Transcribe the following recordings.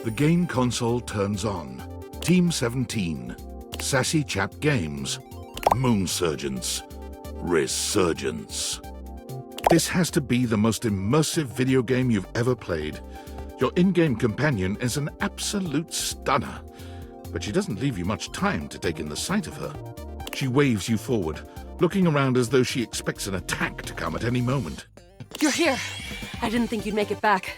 The game console turns on. Team 17. Sassy Chap Games. Moonsurgence. Resurgence. This has to be the most immersive video game you've ever played. Your in-game companion is an absolute stunner, but she doesn't leave you much time to take in the sight of her. She waves you forward, looking around as though she expects an attack to come at any moment. You're here. I didn't think you'd make it back.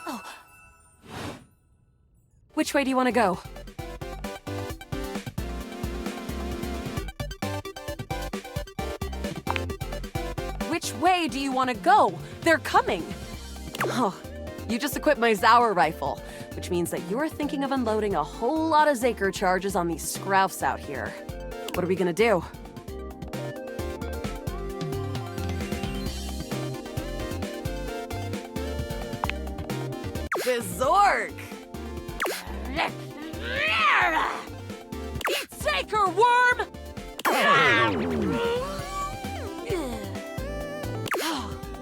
Oh. Which way do you want to go? Which way do you want to go? They're coming! Oh, you just equipped my Zauer rifle, which means that you're thinking of unloading a whole lot of Zaker charges on these scroufs out here. What are we gonna do? The Zork! Eat Zaker, worm!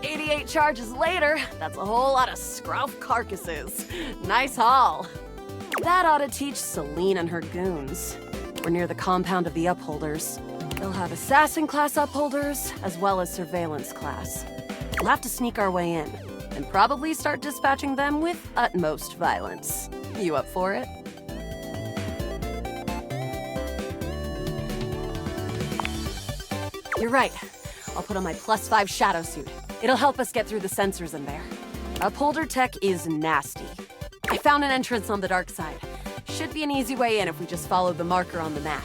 88 charges later, that's a whole lot of scrouf carcasses. Nice haul. That ought to teach Celine and her goons. We're near the compound of the Upholders. They'll have Assassin class Upholders, as well as Surveillance class. We'll have to sneak our way in, and probably start dispatching them with utmost violence. You up for it? You're right. I'll put on my +5 shadow suit. It'll help us get through the sensors in there. Upholder tech is nasty. I found an entrance on the dark side. Should be an easy way in if we just follow the marker on the map.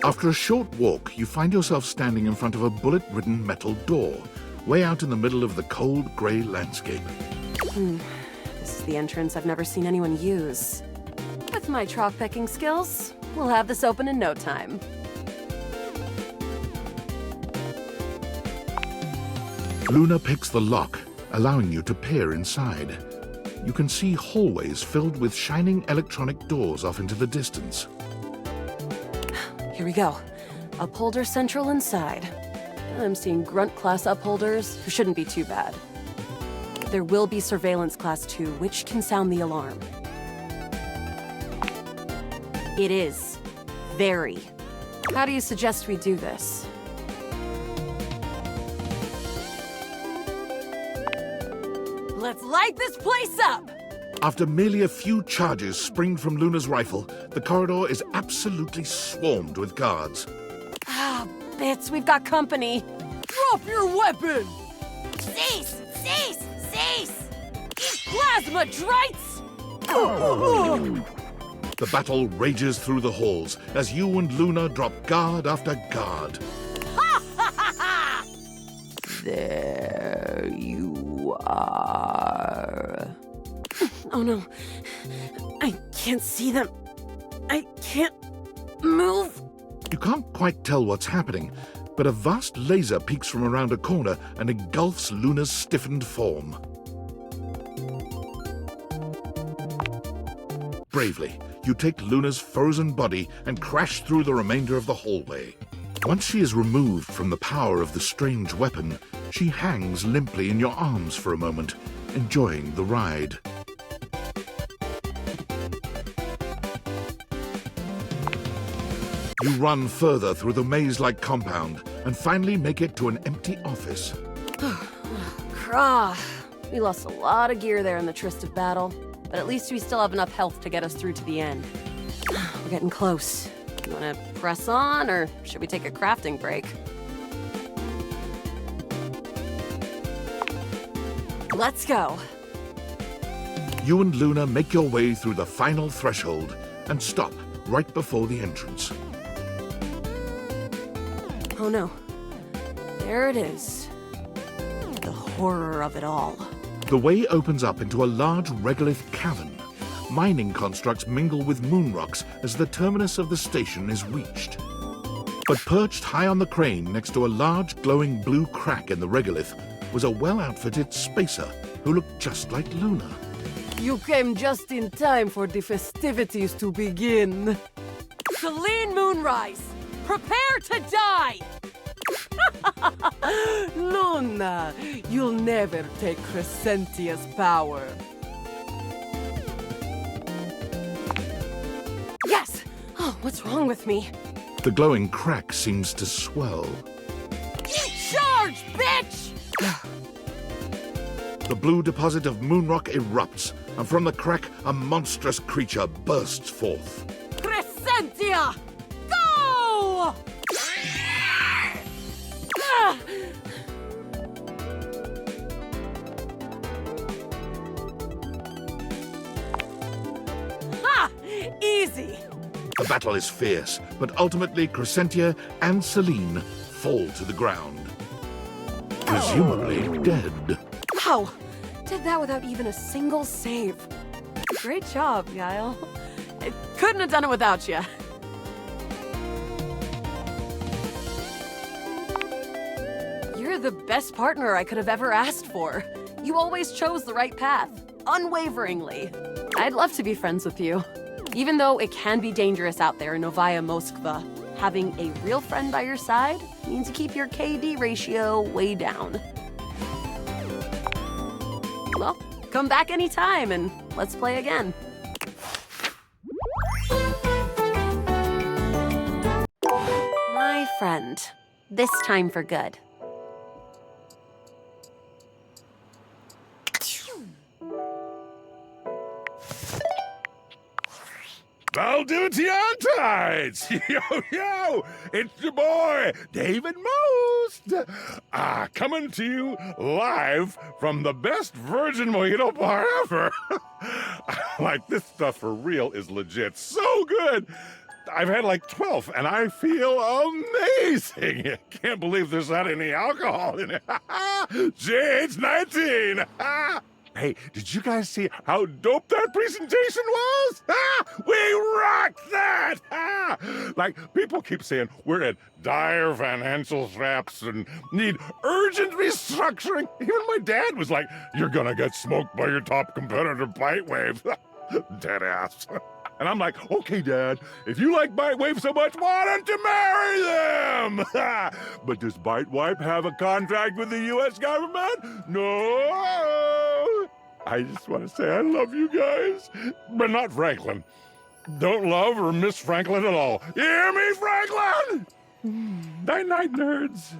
After a short walk, you find yourself standing in front of a bullet-ridden metal door, way out in the middle of the cold, grey landscape. This is the entrance I've never seen anyone use. With my chalk-picking skills, we'll have this open in no time. Luna picks the lock, allowing you to peer inside. You can see hallways filled with shining electronic doors off into the distance. Here we go. Upholder Central inside. I'm seeing Grunt class upholders, who shouldn't be too bad. There will be Surveillance class 2, which can sound the alarm. It is. Very. How do you suggest we do this? Let's light this place up! After merely a few charges springed from Luna's rifle, the corridor is absolutely swarmed with guards. Ah, bits, we've got company. Drop your weapon! Cease! Cease! Cease! Plasma drites! The battle rages through the halls as you and Luna drop guard after guard. There you are. Oh no. I can't see them. I can't move. You can't quite tell what's happening, but a vast laser peeks from around a corner and engulfs Luna's stiffened form. Bravely, you take Luna's frozen body and crash through the remainder of the hallway. Once she is removed from the power of the strange weapon, she hangs limply in your arms for a moment, enjoying the ride. You run further through the maze-like compound and finally make it to an empty office. Krah. We lost a lot of gear there in the tryst of battle, but at least we still have enough health to get us through to the end. We're getting close. You wanna press on, or should we take a crafting break? Let's go. You and Luna make your way through the final threshold and stop right before the entrance. Oh no. There it is. The horror of it all. The way opens up into a large regolith cavern. Mining constructs mingle with moon rocks as the terminus of the station is reached. But perched high on the crane next to a large glowing blue crack in the regolith was a well-outfitted spacer who looked just like Luna. You came just in time for the festivities to begin. Celine Moonrise, prepare to die! Luna, you'll never take Crescentia's power. Yes! Oh, what's wrong with me? The glowing crack seems to swell. Charge, bitch! The blue deposit of Moonrock erupts, and from the crack, a monstrous creature bursts forth. Crescentia! Go! Ah! Ha! Easy! The battle is fierce, but ultimately Crescentia and Celine fall to the ground. Presumably dead. Wow! Did that without even a single save. Great job, Guile. I couldn't have done it without you. You're the best partner I could have ever asked for. You always chose the right path, unwaveringly. I'd love to be friends with you. Even though it can be dangerous out there in Novaya Moskva, having a real friend by your side means you keep your KD ratio way down. Well, come back anytime and let's play again. My friend, this time for good. Valdutiantides! Yo, it's your boy, David Most! Coming to you live from the best virgin mojito bar ever. Like, this stuff for real is legit so good. I've had like 12, and I feel amazing. Can't believe there's not any alcohol in it. JH19! Hey, did you guys see how dope that presentation was? We rocked that! Like, people keep saying we're at dire financial straps and need urgent restructuring. Even my dad was like, you're gonna get smoked by your top competitor, Bitewave. Dead ass. And I'm like, okay, Dad, if you like Bitewave so much, why don't you marry them? But does Bitewave have a contract with the U.S. government? No. I just want to say I love you guys, but not Franklin. Don't love or miss Franklin at all. You hear me, Franklin? Night-night, nerds.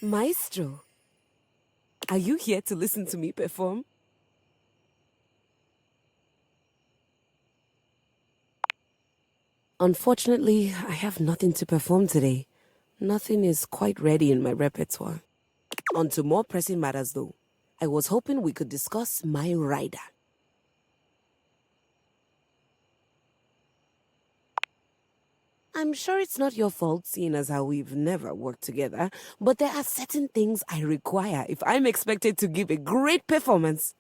Maestro, are you here to listen to me perform? Unfortunately, I have nothing to perform today. Nothing is quite ready in my repertoire. On to more pressing matters though. I was hoping we could discuss my rider. I'm sure it's not your fault, seeing as how we've never worked together, but there are certain things I require if I'm expected to give a great performance.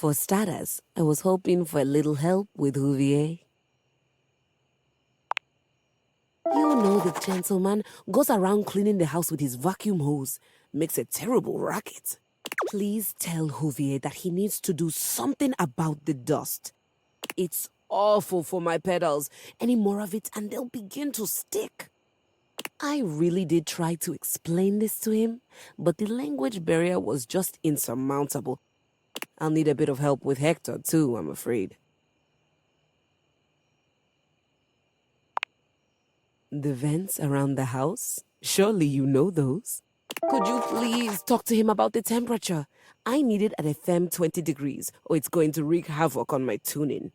For starters, I was hoping for a little help with Huvier. You know the gentleman goes around cleaning the house with his vacuum hose, makes a terrible racket. Please tell Huvier that he needs to do something about the dust. It's awful for my pedals. Any more of it and they'll begin to stick. I really did try to explain this to him, but the language barrier was just insurmountable. I'll need a bit of help with Hector too, I'm afraid. The vents around the house? Surely you know those. Could you please talk to him about the temperature? I need it at a firm 20 degrees, or it's going to wreak havoc on my tuning.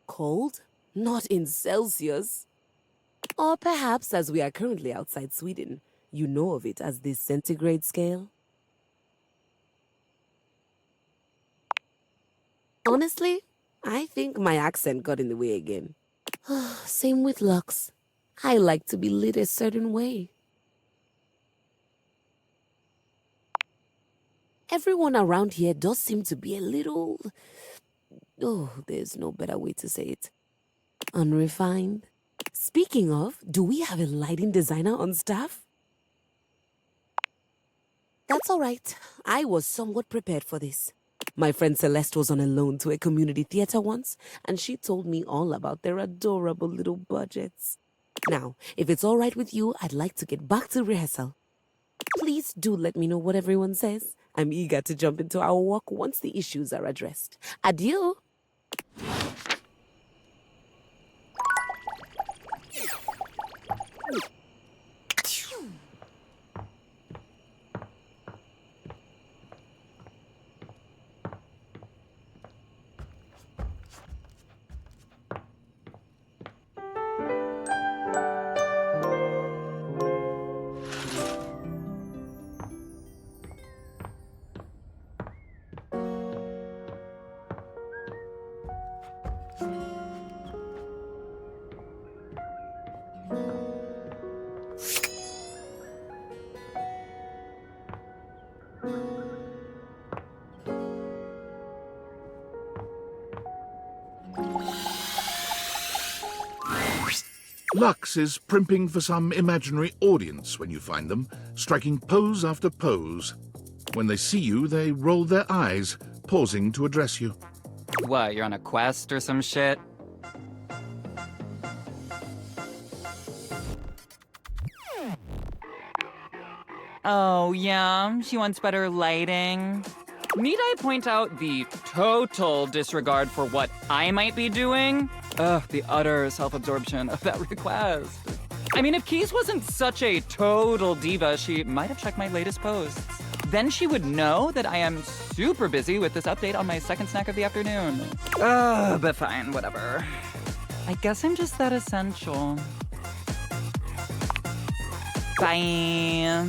Cold? Not in Celsius. Or perhaps, as we are currently outside Sweden, you know of it as the centigrade scale? Honestly, I think my accent got in the way again. Same with Lux. I like to be lit a certain way. Everyone around here does seem to be a little... Oh, there's no better way to say it. Unrefined. Speaking of, do we have a lighting designer on staff? That's all right. I was somewhat prepared for this. My friend Celeste was on a loan to a community theater once, and she told me all about their adorable little budgets. Now, if it's all right with you, I'd like to get back to rehearsal. Please do let me know what everyone says. I'm eager to jump into our work once the issues are addressed. Adieu! Lux is primping for some imaginary audience when you find them, striking pose after pose. When they see you, they roll their eyes, pausing to address you. What, you're on a quest or some shit? Oh, yeah, she wants better lighting. Need I point out the total disregard for what I might be doing? Ugh, the utter self-absorption of that request. I mean, if Keys wasn't such a total diva, she might have checked my latest posts. Then she would know that I am super busy with this update on my second snack of the afternoon. Ugh, but fine, whatever. I guess I'm just that essential. Bye.